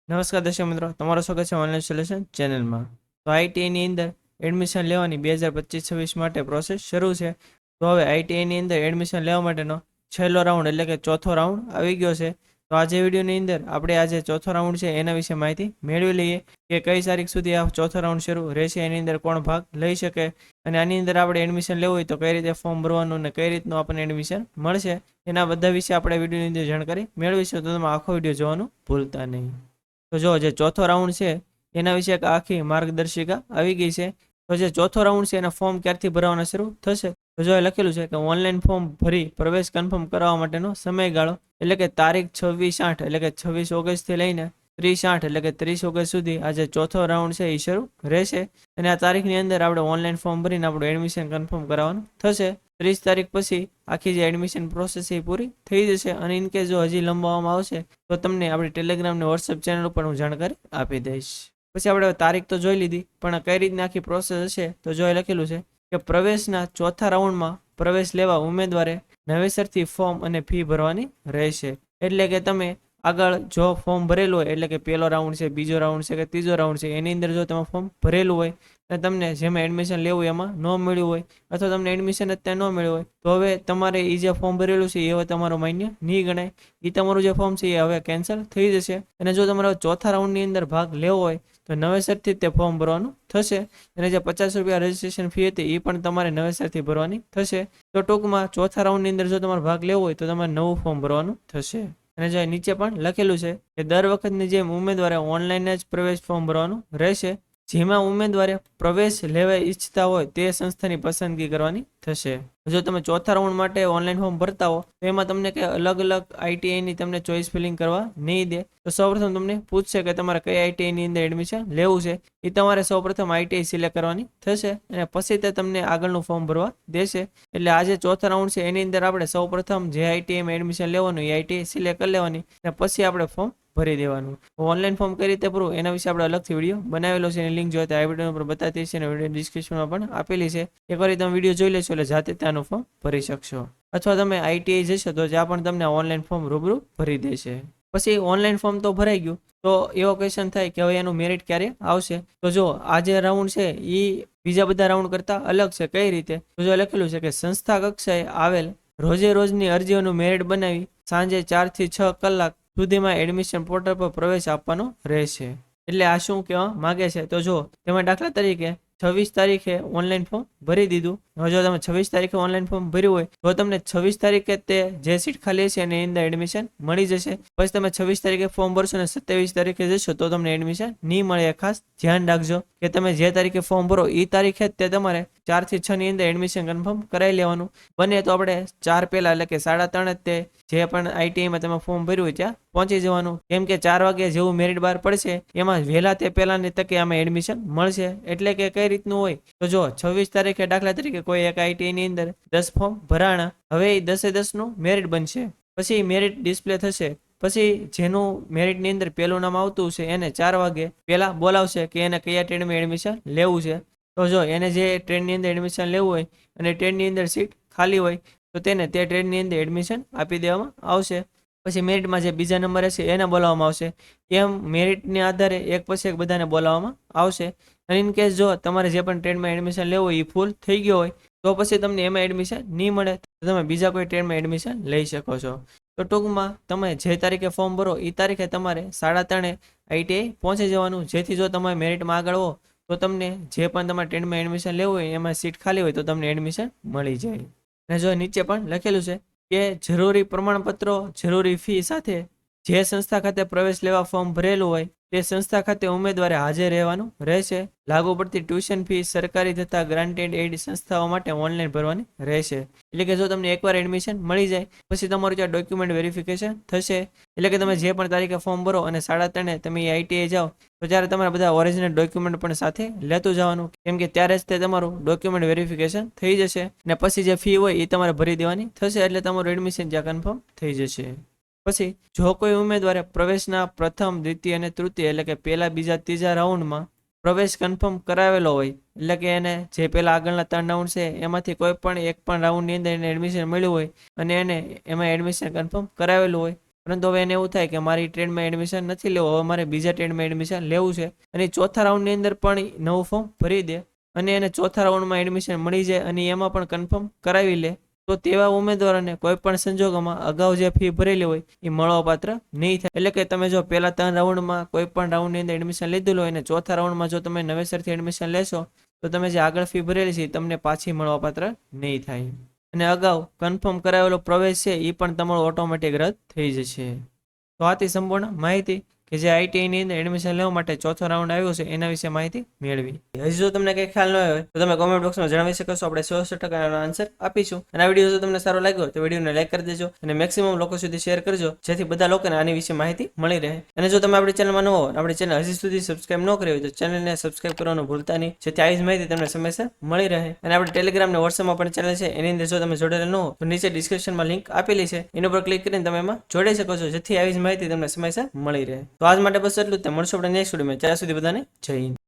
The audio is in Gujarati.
નમસ્કાર દર્શક મિત્રો, તમારું સ્વાગત છે ઓનલાઈન સોલ્યુશન ચેનલમાં. તો આઈટીઆઈની અંદર એડમિશન લેવાની 2025-26 માટે પ્રોસેસ શરૂ છે. તો હવે આઈટીઆઈની અંદર એડમિશન લેવા માટેનો છેલ્લો રાઉન્ડ એટલે કે ચોથો રાઉન્ડ આવી ગયો છે. તો આજે વિડીયોની અંદર આપણે આજે ચોથો રાઉન્ડ છે એના વિશે માહિતી મેળવી લઈએ કે કઈ તારીખ સુધી આ ચોથો રાઉન્ડ શરૂ રહેશે, એની અંદર કોણ ભાગ લઈ શકે અને આની અંદર આપણે એડમિશન લેવું હોય તો કઈ રીતે ફોર્મ ભરવાનું અને કઈ રીતનું આપણને એડમિશન મળશે, એના બધા વિશે આપણે વિડીયોની અંદર જાણકારી મેળવીશું. તો તમે આખો વિડીયો જોવાનું ભૂલતા નહીં. તો જો જે ચોથો રાઉન્ડ છે એના વિશે એક આખી માર્ગદર્શિકા આવી ગઈ છે. તો જે ચોથો રાઉન્ડ છે એના ફોર્મ ક્યારથી ભરવાના શરૂ થશે, તો જો એ લખેલું છે કે ઓનલાઈન ફોર્મ ભરી પ્રવેશ કન્ફર્મ કરવા માટેનો સમયગાળો એટલે કે તારીખ 26/8 એટલે કે 26 ઓગસ્ટથી લઈને 30/8 એટલે કે 30 ઓગસ્ટ સુધી આ જે ચોથો રાઉન્ડ છે એ શરૂ રહેશે. અને આ તારીખની અંદર આપણે ઓનલાઈન ફોર્મ ભરીને આપણું એડમિશન કન્ફર્મ કરાવવાનું થશે. 30 તારીખ પછી આખી જે એડમિશન પ્રોસેસ એ પૂરી થઈ જશે. અને ઇનકેસ જો હજી લંબાવવામાં આવશે તો તમને આપણી ટેલિગ્રામ ને વોટ્સએપ ચેનલ ઉપર હું જાણકારી આપી દઈશ. પછી આપણે તારીખ તો જોઈ લીધી, પણ કઈ રીતની આખી પ્રોસેસ હશે તો જો એ લખેલું છે કે પ્રવેશના ચોથા રાઉન્ડમાં પ્રવેશ લેવા ઉમેદવારે નવેસરથી ફોર્મ અને ફી ભરવાની રહેશે. એટલે કે તમે આગળ જો ફોર્મ ભરેલું હોય એટલે કે પહેલો રાઉન્ડ છે, બીજો રાઉન્ડ છે કે ત્રીજો રાઉન્ડ છે, એની અંદર જો તમે ફોર્મ ભરેલું હોય અને તમને જેમાં એડમિશન લેવું એમાં ન મળ્યું હોય અથવા તમને એડમિશન અત્યારે ન મળ્યું હોય તો હવે તમારે એ જે ફોર્મ ભરેલું છે એ હવે તમારું માન્ય નહીં ગણાય. એ તમારું જે ફોર્મ છે એ હવે કેન્સલ થઈ જશે. અને જો તમારે ચોથા રાઉન્ડની અંદર ભાગ લેવો હોય તો નવેસરથી તે ફોર્મ ભરવાનું થશે. અને જે 50 રૂપિયા રજીસ્ટ્રેશન ફી હતી એ પણ તમારે નવેસરથી ભરવાની થશે. તો ટૂંકમાં ચોથા રાઉન્ડની અંદર જો તમારે ભાગ લેવો હોય તો તમારે નવું ફોર્મ ભરવાનું થશે. અને જો નીચે પણ લખેલું છે કે દર વખતની જેમ ઉમેદવારે ઓનલાઈન જ પ્રવેશ ફોર્મ ભરવાનું રહેશે. જેમાં ઉમેદવારે પ્રવેશ લેવા ઈચ્છતા હોય તે સંસ્થાની પસંદગી કરવાની થશે. જો તમે ચોથા રાઉન્ડ માટે ઓનલાઈન ફોર્મ ભરતા હો તો એમાં તમને કે અલગ અલગ આઈટીઆઈની તમને ચોઈસ ફિલિંગ કરવા નહીં દે. તો સૌપ્રથમ તમને પૂછશે કે તમારે કઈ આઈટીઆઈની અંદર એડમિશન લેવું છે. એ તમારે સૌપ્રથમ આઈટીઆઈ સિલેક્ટ કરવાની થશે અને પછી તે તમને આગળનું ફોર્મ ભરવા દેશે. એટલે આ જે ચોથા રાઉન્ડ છે એની અંદર આપણે સૌપ્રથમ જે આઈટીઆઈમાં એડમિશન લેવાનું એ આઈટીઆઈ સિલેક્ટ કરી લેવાની અને પછી આપણે ફોર્મ ભરી દેવાનું. ઓનલાઈન ફોર્મ કઈ રીતે ભરવું એના વિશે આપણે અલગથી વિડીયો બનાવેલો છે, એની લિંક જોઈએ તો આ વિડીયો ઉપર બતાવી છે અને વિડીયો ડિસ્ક્રિપ્શનમાં પણ આપેલી છે. એકવાર તમે વિડીયો જોઈ લેશો એટલે જાતે ત્યાંનું ફોર્મ ભરી શકશો. અથવા તમે આઈટીઆઈ જશો તો જ્યાં પણ તમને ઓનલાઈન ફોર્મ રૂબરૂ ભરી દેશે. પછી ઓનલાઈન ફોર્મ તો ભરાઈ ગયું, તો એવો ક્વેશ્ચન થાય કે હવે એનું મેરિટ ક્યારે આવશે. તો જો આ જે રાઉન્ડ છે એ બીજા બધા રાઉન્ડ કરતા અલગ છે. કઈ રીતે, તો જો લખેલું છે કે સંસ્થા કક્ષાએ આવેલ રોજે રોજની અરજીઓનું મેરિટ બનાવી સાંજે 4 થી 6 કલાક સુધીમાં એડમિશન પોર્ટલ પર પ્રવેશ આપવાનો રહેશે. એટલે આ શું કહેવા માંગે છે, તો જો તેમાં દાખલા તરીકે 26 તારીખે ઓનલાઈન ફોર્મ ભરી દીધું. હવે જો તમે 26 તારીખે ઓનલાઈન ફોર્મ ભર્યું હોય તો તમને 26 તારીખે તે જે સીટ ખાલી હશે એની અંદર એડમિશન મળી જશે. પછી તમે 26 તારીખે ફોર્મ ભરશો અને 27 તારીખે જશો તો તમને એડમિશન નહીં મળે. ખાસ ધ્યાન રાખજો કે તમે જે તારીખે ફોર્મ ભરો એ તારીખે જ તે તમારે 4 થી 6 ની અંદર એડમિશન કન્ફર્મ કરાવી લેવાનું. બને તો આપણે 4 પહેલા એટલે કે 3:30 જ તે જે પણ આઈટીઆઈમાં તમે ફોર્મ ભર્યું હોય ત્યાં પહોંચી જવાનું. કેમ કે 4 વાગે જેવું મેરિટ બહાર પડશે એમાં વહેલા તે પહેલાની તકે આમાં એડમિશન મળશે. એટલે કે કઈ રીતનું હોય તો જો 26 તારીખે દાખલા તરીકે કોઈ એક આઈટીઆઈની અંદર 10 ફોર્મ ભરાણા, હવે એ 10 નું મેરિટ બનશે. પછી મેરિટ ડિસ્પ્લે થશે. પછી જેનું મેરિટની અંદર પહેલું નામ આવતું છે એને 4 વાગે પહેલા બોલાવશે કે એને કયા ટ્રેડમાં એડમિશન લેવું છે. તો જો એને જે ટ્રેડની અંદર એડમિશન લેવું હોય અને ટ્રેડની અંદર સીટ ખાલી હોય તો તેને તે ટ્રેડની અંદર એડમિશન આપી દેવામાં આવશે. પછી મેરિટમાં જે બીજા નંબરે છે એને બોલાવવામાં આવશે. એમ મેરિટને આધારે એક પછી એક બધાને બોલાવવામાં આવશે. અને ઇન કેસ જો તમારે જે પણ ટ્રેડમાં એડમિશન લેવું હોય એ ફૂલ થઈ ગયો હોય તો પછી તમને એમાં એડમિશન નહીં મળે, તો તમે બીજા કોઈ ટ્રેડમાં એડમિશન લઈ શકો છો. તો ટૂંકમાં તમે જે તારીખે ફોર્મ ભરો એ તારીખે તમારે 3:30 આઈટીઆઈ પહોંચી જવાનું. જેથી જો તમે મેરિટમાં આગળ હો તો તમને જે પણ તમારે ટ્રેડમાં એડમિશન લેવું હોય એમાં સીટ ખાલી હોય તો તમને એડમિશન મળી જાય. અને જો નીચે પણ લખેલું છે કે જરૂરી પ્રમાણપત્રો, જરૂરી ફી સાથે જે સંસ્થા ખાતે પ્રવેશ લેવા ફોર્મ ભરેલું હોય તે સંસ્થા ખાતે ઉમેદવારે હાજર રહેવાનું રહેશે. લાગુ પડતી ટ્યુશન ફી સરકારી તથા ગ્રાન્ટેડ એડ સંસ્થાઓ માટે ઓનલાઈન ભરવાની રહેશે. એટલે કે જો તમને એકવાર એડમિશન મળી જાય પછી તમારું ત્યાં ડોક્યુમેન્ટ વેરિફિકેશન થશે. એટલે કે તમે જે પણ તારીખે ફોર્મ ભરો અને 3:30 તમે આઈટીઆઈ જાઓ તો ત્યારે તમારા બધા ઓરિજિનલ ડોક્યુમેન્ટ પણ સાથે લેતું જવાનું. કેમ કે ત્યારે જ તે તમારું ડોક્યુમેન્ટ વેરિફિકેશન થઈ જશે અને પછી જે ફી હોય એ તમારે ભરી દેવાની થશે. એટલે તમારું એડમિશન ત્યાં કન્ફર્મ થઈ જશે. પછી જો કોઈ ઉમેદવારે પ્રવેશના પ્રથમ, દ્વિતીય અને તૃતીય એટલે કે પહેલા, બીજા, ત્રીજા રાઉન્ડમાં પ્રવેશ કન્ફર્મ કરાવેલો હોય, એટલે કે એને જે પહેલા આગળના 3 રાઉન્ડ છે એમાંથી કોઈ પણ એક પણ રાઉન્ડની અંદર એને એડમિશન મળ્યું હોય અને એને એમાં એડમિશન કન્ફર્મ કરાવેલું હોય પરંતુ હવે એને એવું થાય કે મારી ટ્રેડમાં એડમિશન નથી લેવું, હવે મારે બીજા ટ્રેડમાં એડમિશન લેવું છે અને ચોથા રાઉન્ડની અંદર પણ ઈ નવું ફોર્મ ભરી દે અને એને ચોથા રાઉન્ડમાં એડમિશન મળી જાય અને એમાં પણ કન્ફર્મ કરાવી લે, તો તેવા ઉમેદવારોને કોઈ પણ સંજોગોમાં અગાઉ જે ફી ભરેલી હોય એ મળવાપાત્ર નહીં થાય. એટલે કે તમે જો પહેલા 3 રાઉન્ડમાં કોઈ પણ રાઉન્ડની અંદર એડમિશન લીધેલું હોય અને ચોથા રાઉન્ડમાં જો તમે નવેસરથી એડમિશન લેશો તો તમે જે આગળ ફી ભરેલી છે એ તમને પાછી મળવાપાત્ર નહીં થાય અને અગાઉ કન્ફર્મ કરાવેલો પ્રવેશ છે એ પણ તમારો ઓટોમેટિક રદ થઈ જશે. તો આ હતી સંપૂર્ણ માહિતી કે જે આઈટીઆઈની અંદર એડમિશન લેવા માટે ચોથો રાઉન્ડ આવ્યો છે એના વિશે માહિતી મેળવી. હજી જો તમને કંઈ ખ્યાલ ન હોય તો તમે કોમેન્ટ બોક્સમાં જણાવી શકો છો, આપણે 100% એનો આન્સર આપીશું. અને આ વિડીયો જો તમને સારો લાગ્યો હોય તો વિડીયોને લાઈક કરી દેજો અને મેક્સિમમ લોકો સુધી શેર કરજો, જેથી બધા લોકોને આની વિશે માહિતી મળી રહે. અને જો તમે આપણી ચેનલમાં ન હો, આપણી ચેનલ હજી સુધી સબસ્ક્રાઇબ ન કરી હોય તો ચેનલને સબસ્ક્રાઇબ કરવાનું ભૂલતા નહીં, જેથી આવી જ માહિતી તમને સમયસર મળી રહે. અને આપણે ટેલિગ્રામ અને વોટ્સએપમાં પણ ચેનલ છે, એની અંદર જો તમે જોડેલા ન હો તો નીચે ડિસ્ક્રિપ્શનમાં લિંક આપેલી છે, એના પર ક્લિક કરીને તમે એમાં જોડાઈ શકો છો, જેથી આવી જ માહિતી તમને સમયસર મળી રહે. તો આજ માટે બસ એટલું જ. મળશું આપણે નેક્સ્ટ વિડીયોમાં. ત્યાં સુધી બધાને જય હિન્દ.